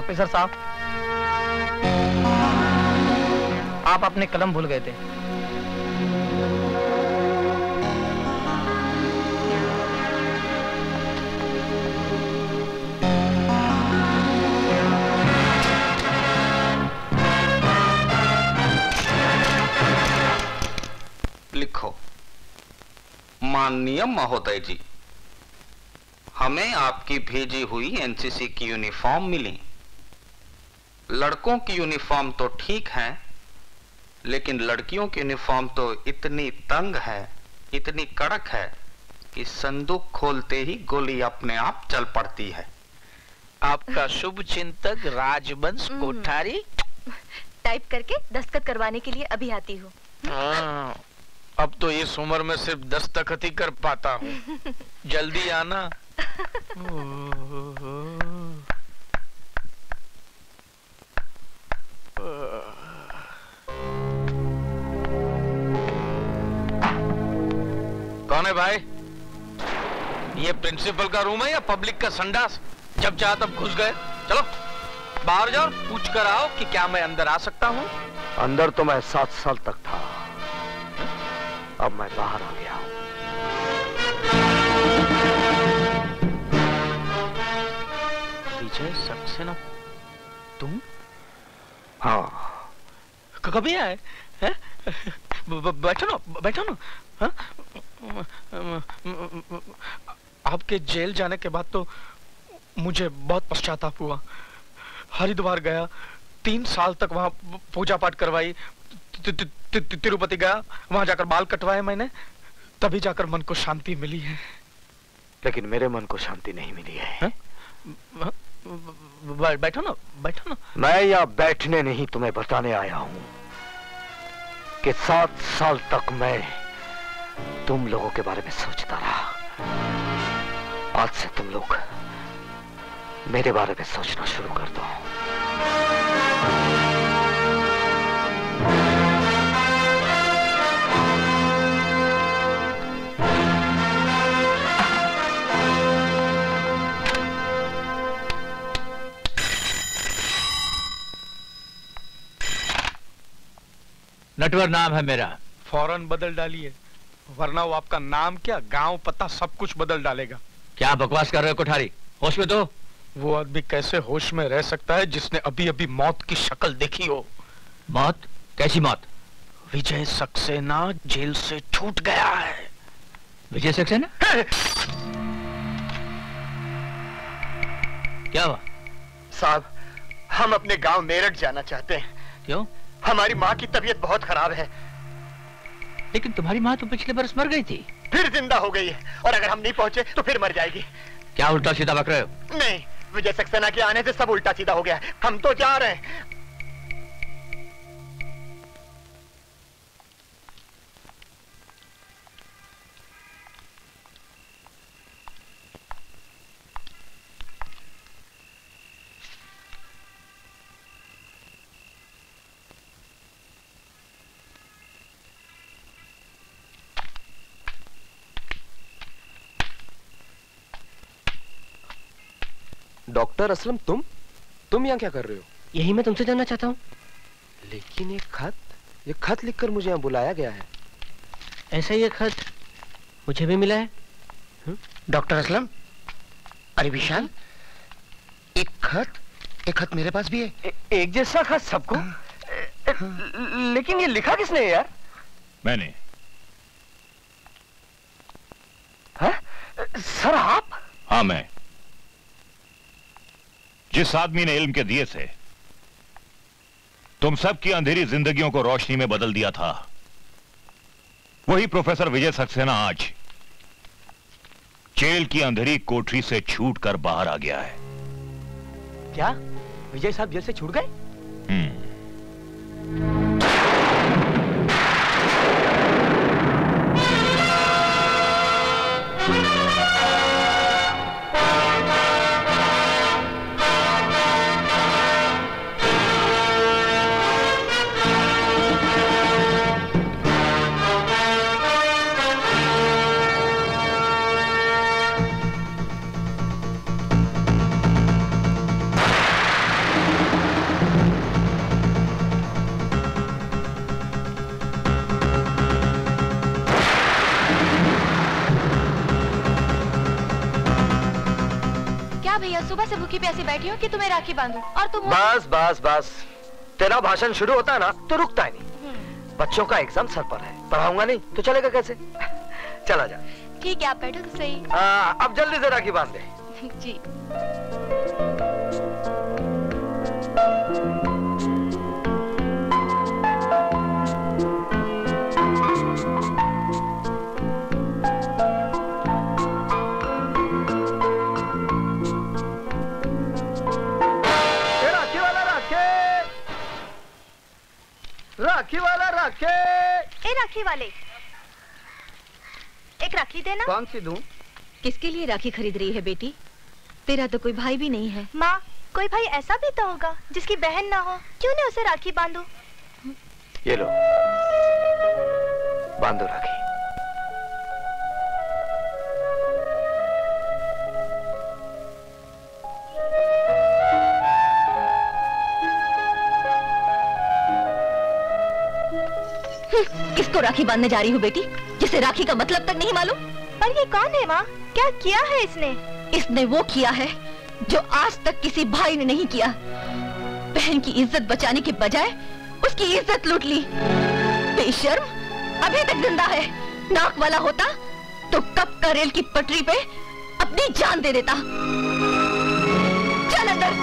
Officer साहब, आप अपने कलम भूल गए थे। लिखो, माननीय महोदय जी, हमें आपकी भेजी हुई एनसीसी की यूनिफॉर्म मिली। लड़कों की यूनिफॉर्म तो ठीक है, लेकिन लड़कियों की यूनिफॉर्म तो इतनी तंग है, इतनी कड़क है कि संदूक खोलते ही गोली अपने आप चल पड़ती है। आपका शुभ चिंतक राजवंश कोठारी। टाइप करके दस्तखत करवाने के लिए अभी आती हूँ। अब तो इस उम्र में सिर्फ दस्तखत ही कर पाता हूँ। जल्दी आना। कौन है भाई? ये प्रिंसिपल का रूम है या पब्लिक का संडास? जब चाहा तब घुस गए। चलो बाहर जाओ और पूछ कर आओ कि क्या मैं अंदर आ सकता हूँ। अंदर तो मैं 7 साल तक था, अब मैं बाहर आ गया हूँ। विजय सक्सेना, तुम? हाँ। कभी आए? बैठो ना, बैठो ना। हाँ? आपके जेल जाने के बाद तो मुझे बहुत पश्चाताप हुआ। हरिद्वार गया, 3 साल तक वहां पूजा पाठ करवाई। तिरुपति गया, वहां जाकर बाल कटवाए मैंने, तभी जाकर मन को शांति मिली है। लेकिन मेरे मन को शांति नहीं मिली है। बैठो ना, बैठो ना। मैं यहाँ बैठने नहीं, तुम्हें बताने आया हूँ कि 7 साल तक मैं तुम लोगों के बारे में सोचता रहा। आज से तुम लोग मेरे बारे में सोचना शुरू कर दो। नटवर नाम है मेरा। फौरन बदल डालिए, वरना वो आपका नाम क्या, गांव, पता सब कुछ बदल डालेगा। क्या बकवास कर रहे हो कोठारी? होश में तो। वो आदमी कैसे होश में रह सकता है जिसने अभी अभी मौत की शक्ल देखी हो? मौत? कैसी मौत? विजय सक्सेना जेल से छूट गया है। विजय सक्सेना? क्या हुआ? साहब, हम अपने गांव मेरठ जाना चाहते हैं। क्यों? हमारी माँ की तबीयत बहुत खराब है। लेकिन तुम्हारी माँ तो पिछले बरस मर गई थी। फिर जिंदा हो गई है, और अगर हम नहीं पहुंचे तो फिर मर जाएगी। क्या उल्टा सीधा बक रहे हो? नहीं, विजय सक्सेना के आने से सब उल्टा सीधा हो गया है। हम तो जा रहे हैं। डॉक्टर असलम, तुम यहाँ क्या कर रहे हो? यही मैं तुमसे जानना चाहता हूँ। लेकिन ये खत लिखकर मुझे यहाँ बुलाया गया है। ऐसा ही एक खत मुझे भी मिला है। डॉक्टर असलम, अरे विशाल, एक खत मेरे पास भी है। एक जैसा खत सबको? लेकिन ये लिखा किसने है यार? मैंने। है? सर आप? हाँ मैं। जिस आदमी ने इल्म के दिए थे तुम सब की अंधेरी जिंदगियों को रोशनी में बदल दिया था, वही प्रोफेसर विजय सक्सेना आज जेल की अंधेरी कोठरी से छूटकर बाहर आ गया है। क्या विजय साहब जेल से छूट गए? मैं सुबह से भूखी प्यासी बैठी हूँ कि तुम्हें राखी बांधूं और तुम बस बस बस, तेरा भाषण शुरू होता है ना तो रुकता ही नहीं। बच्चों का एग्जाम सर पर है, पढ़ाऊंगा नहीं तो चलेगा कैसे? चला जा। ठीक है, आप बैठो तो सही। अब जल्दी से राखी बांध दे। जी। राखी वाला राखे। ए राखी वाले, एक राखी देना। कौन सी दूं? किसके लिए राखी खरीद रही है बेटी? तेरा तो कोई भाई भी नहीं है। माँ, कोई भाई ऐसा भी तो होगा जिसकी बहन ना हो, क्यों नहीं उसे राखी बांधो? ये लो, बांधो राखी। किसको राखी बांधने जा रही हो बेटी, जिसे राखी का मतलब तक नहीं मालूम? पर ये कौन है माँ? क्या किया है इसने? इसने वो किया है जो आज तक किसी भाई ने नहीं किया। बहन की इज्जत बचाने के बजाय उसकी इज्जत लूट ली। बेशर्म, अभी तक जिंदा है। नाक वाला होता तो कब का रेल की पटरी पे अपनी जान दे देता। चल अंदर।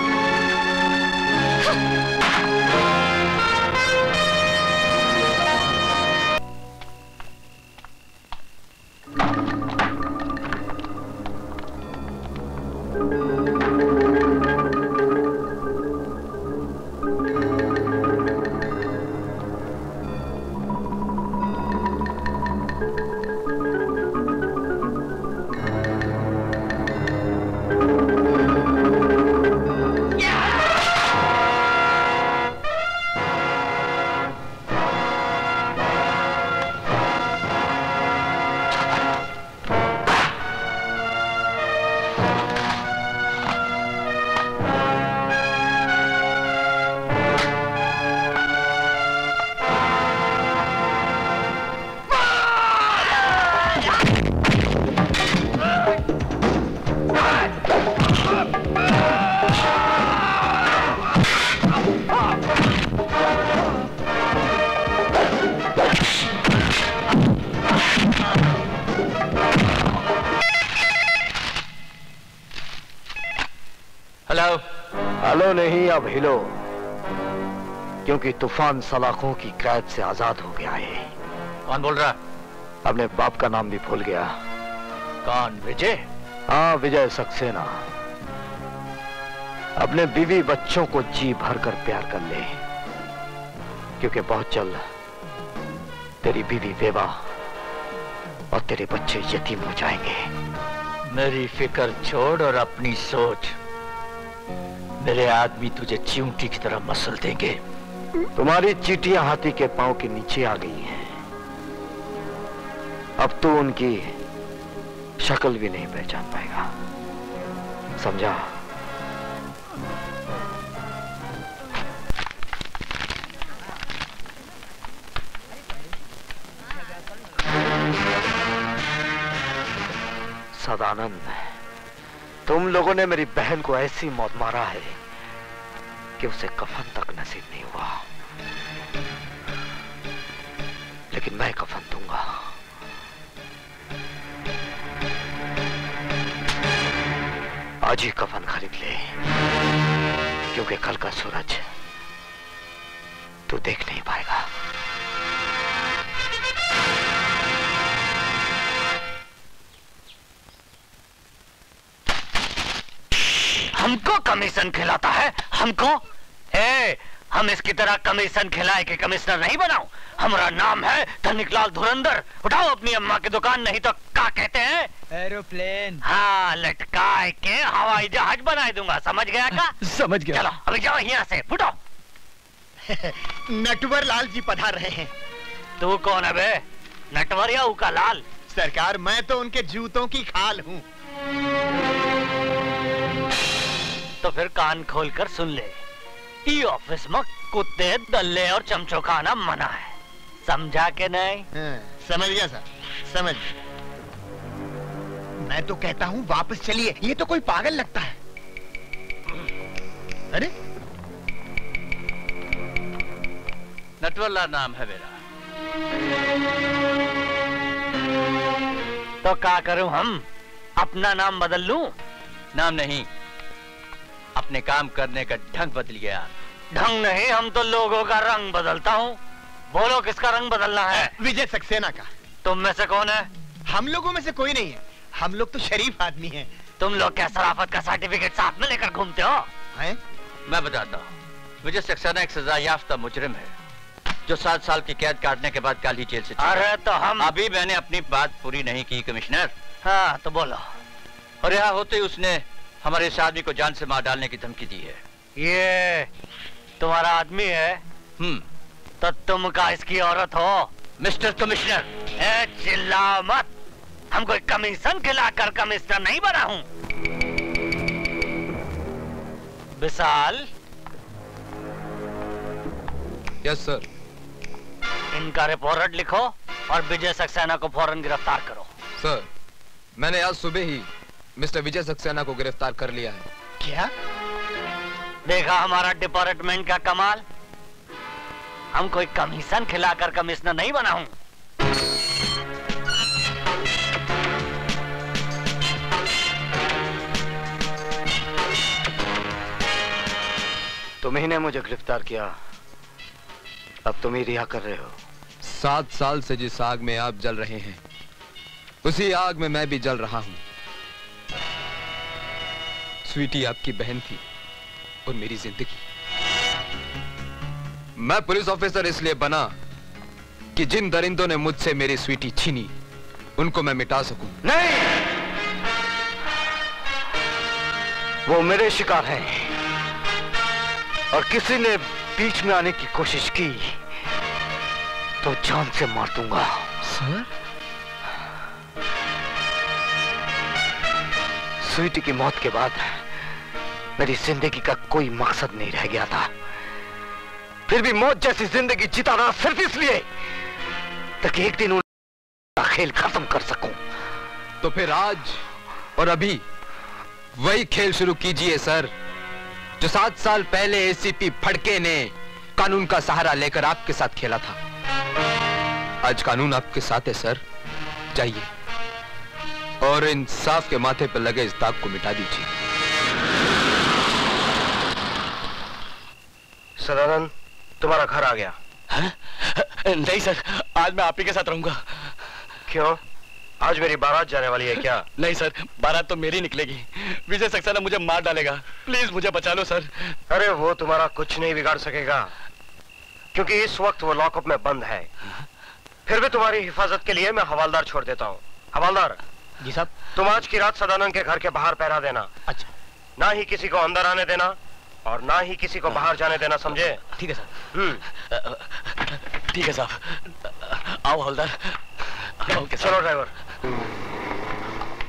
हेलो नहीं, अब हिलो, क्योंकि तूफान सलाखों की कैद से आजाद हो गया है। कौन बोल रहा? अपने बाप का नाम भी भूल गया। कौन? विजय? हाँ, विजय सक्सेना। अपने बीवी बच्चों को जी भर कर प्यार कर ले, क्योंकि बहुत जल्द तेरी बीवी बेवा और तेरे बच्चे यतीम हो जाएंगे। मेरी फिक्र छोड़ और अपनी सोच। मेरे आदमी तुझे चींटी की तरह मसल देंगे। तुम्हारी चींटियां हाथी के पांव के नीचे आ गई हैं। अब तू उनकी शक्ल भी नहीं पहचान पाएगा, समझा? सदानंद, तुम लोगों ने मेरी बहन को ऐसी मौत मारा है कि उसे कफन तक नसीब नहीं हुआ, लेकिन मैं कफन दूंगा। आज ही कफन खरीद ले, क्योंकि कल का सूरज तू देख नहीं पाएगा। हमको कमीशन खिलाता है? हमको? हम इसकी तरह कमीशन खिलाए के कमिश्नर नहीं बनाओ। हमारा नाम है धनिकलाल धुरंधर। उठाओ अपनी अम्मा की दुकान, नहीं तो क्या कहते हैं? एरोप्लेन। हाँ, लटकाए के हवाई जहाज बनाए दूंगा, समझ गया का? समझ गया। चलो अभी जाओ यहाँ से, फुटो। नटवर लाल जी पधार रहे हैं। तू कौन है बे? नटवर या उका लाल? सरकार, मैं तो उनके जूतों की खाल हूँ। तो फिर कान खोल कर सुन ले, ई ऑफिस में कुत्ते, दल्ले और चमचो खाना मना है, समझा के नहीं? समझ गया सर, समझ। मैं तो कहता हूँ वापस चलिए, ये तो कोई पागल लगता है। अरे नटवरलाल नाम है मेरा। तो क्या करूं हम? अपना नाम बदल लूं? नाम नहीं, अपने काम करने का ढंग बदल गया। ढंग नहीं, हम तो लोगों का रंग बदलता हूं। बोलो किसका रंग बदलना है? विजय सक्सेना का। तुम में से कौन है? हम लोगों में से कोई नहीं है, हम लोग तो शरीफ आदमी हैं। तुम लोग क्या शराफत का सर्टिफिकेट साथ में लेकर घूमते हो? हैं? मैं बताता हूँ, विजय सक्सेना एक सजा याफ्ता मुजरिम है जो 7 साल की कैद काटने के बाद कल ही जेल से छूटा। अरे तो हम अभी मैंने अपनी बात पूरी नहीं की कमिश्नर। हाँ तो बोलो। और यहाँ होते ही उसने हमारे इस आदमी को जान से मार डालने की धमकी दी है। ये तुम्हारा आदमी है? तो तुम का इसकी औरत हो? मिस्टर कमिश्नर, चिल्लाओ मत। हम कोई कमीशन खिलाकर कमिश्नर नहीं बना हूं। विशाल। Yes sir. इनका रिपोर्ट लिखो और विजय सक्सेना को फौरन गिरफ्तार करो। सर, मैंने आज सुबह ही मिस्टर विजय सक्सेना को गिरफ्तार कर लिया है। क्या? देखा हमारा डिपार्टमेंट का कमाल। हम कोई कमीशन खिलाकर कमिश्नर नहीं बना हूं। तुम्ही ने मुझे गिरफ्तार किया, अब तुम ही रिहा कर रहे हो। 7 साल से जिस आग में आप जल रहे हैं उसी आग में मैं भी जल रहा हूं। स्वीटी आपकी बहन थी और मेरी जिंदगी। मैं पुलिस ऑफिसर इसलिए बना कि जिन दरिंदों ने मुझसे मेरी स्वीटी छीनी उनको मैं मिटा सकूं। नहीं, वो मेरे शिकार हैं और किसी ने बीच में आने की कोशिश की तो जान से मार दूंगा। सर? स्वीटी की मौत के बाद मेरी जिंदगी का कोई मकसद नहीं रह गया था। फिर भी मौत जैसी जिंदगी जिताना सिर्फ इसलिए ताकि एक दिन उनका खेल खत्म कर सकूं। तो फिर आज और अभी वही खेल शुरू कीजिए सर, जो 7 साल पहले एसीपी फड़के ने कानून का सहारा लेकर आपके साथ खेला था। आज कानून आपके साथ है सर, जाइए और इंसाफ के माथे पर लगे इस दाग को मिटा दीजिए। सदानंद, तुम्हारा घर आ गया। नहीं सर, आज मैं आप ही के साथ रहूंगा। क्यों? आज मेरी बारात जाने वाली है क्या? नहीं सर, बारात तो मेरी निकलेगी। विजय सक्सेना मुझे मार डालेगा। प्लीज मुझे बचा लो सर। अरे वो तुम्हारा कुछ नहीं बिगाड़ सकेगा, क्योंकि इस वक्त वो लॉकअप में बंद है। फिर भी तुम्हारी हिफाजत के लिए मैं हवालदार छोड़ देता हूँ। हवालदार जी साहब। तुम आज की रात सदानंद के घर के बाहर पहरा देना। अच्छा। ना ही किसी को अंदर आने देना और ना ही किसी को बाहर जाने देना, समझे? ठीक है सर। ठीक है साहब। आओ हवलदार। चलो ड्राइवर।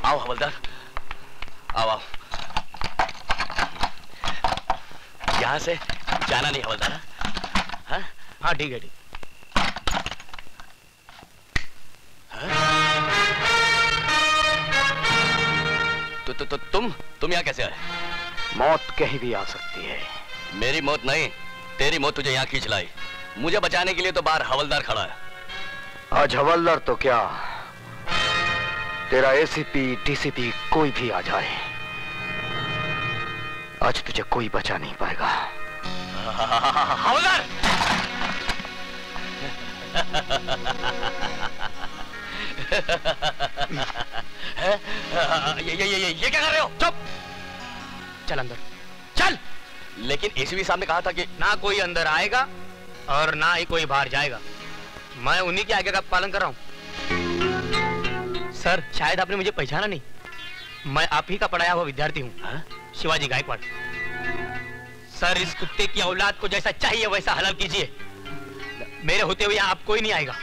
आओ हवलदार, आओ आओ। यहाँ से जाना नहीं हवलदार। हाँ ठीक है, ठीक। तो तुम यहाँ कैसे आए? मौत कहीं भी आ सकती है। मेरी मौत नहीं, तेरी मौत तुझे यहाँ खींच लाई। मुझे बचाने के लिए तो बाहर हवलदार खड़ा है। आज हवलदार तो क्या, तेरा एसीपी डीसीपी कोई भी आ जाए, आज तुझे कोई बचा नहीं पाएगा। हवलदार! ये क्या कर रहे हो? चुप! चल अंदर चल। लेकिन एसीपी साहब ने कहा था कि ना कोई अंदर आएगा और ना ही कोई बाहर जाएगा। मैं उन्हीं के आगे का पालन कर रहा हूँ। सर, शायद आपने मुझे पहचाना नहीं। मैं आप ही का पढ़ाया हुआ विद्यार्थी हूँ, शिवाजी गायकवाड़। सर, इस कुत्ते की औलाद को जैसा चाहिए वैसा हलाल कीजिए। मेरे होते हुए यहाँ आप कोई नहीं आएगा।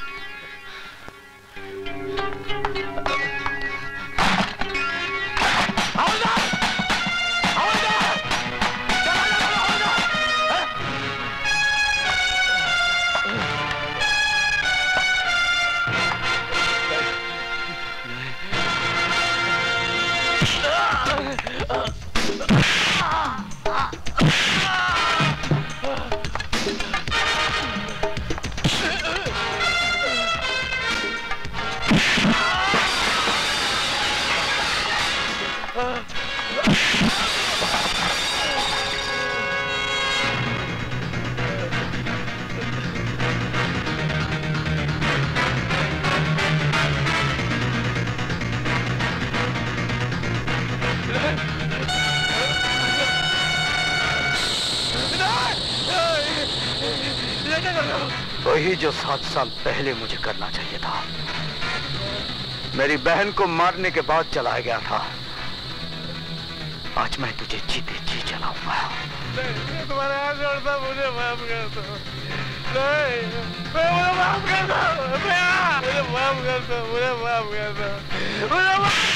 वही जो 7 साल पहले मुझे करना चाहिए था। मेरी बहन को मारने के बाद चला गया था। आज मैं तुझे जीते जी चलाऊंगा। तुम्हारे हाथ जोड़ता, मुझे माफ कर दो। नहीं, मुझे माफ कर दो। मुझे माफ कर दो। मुझे माफ कर दो। मुझे माफ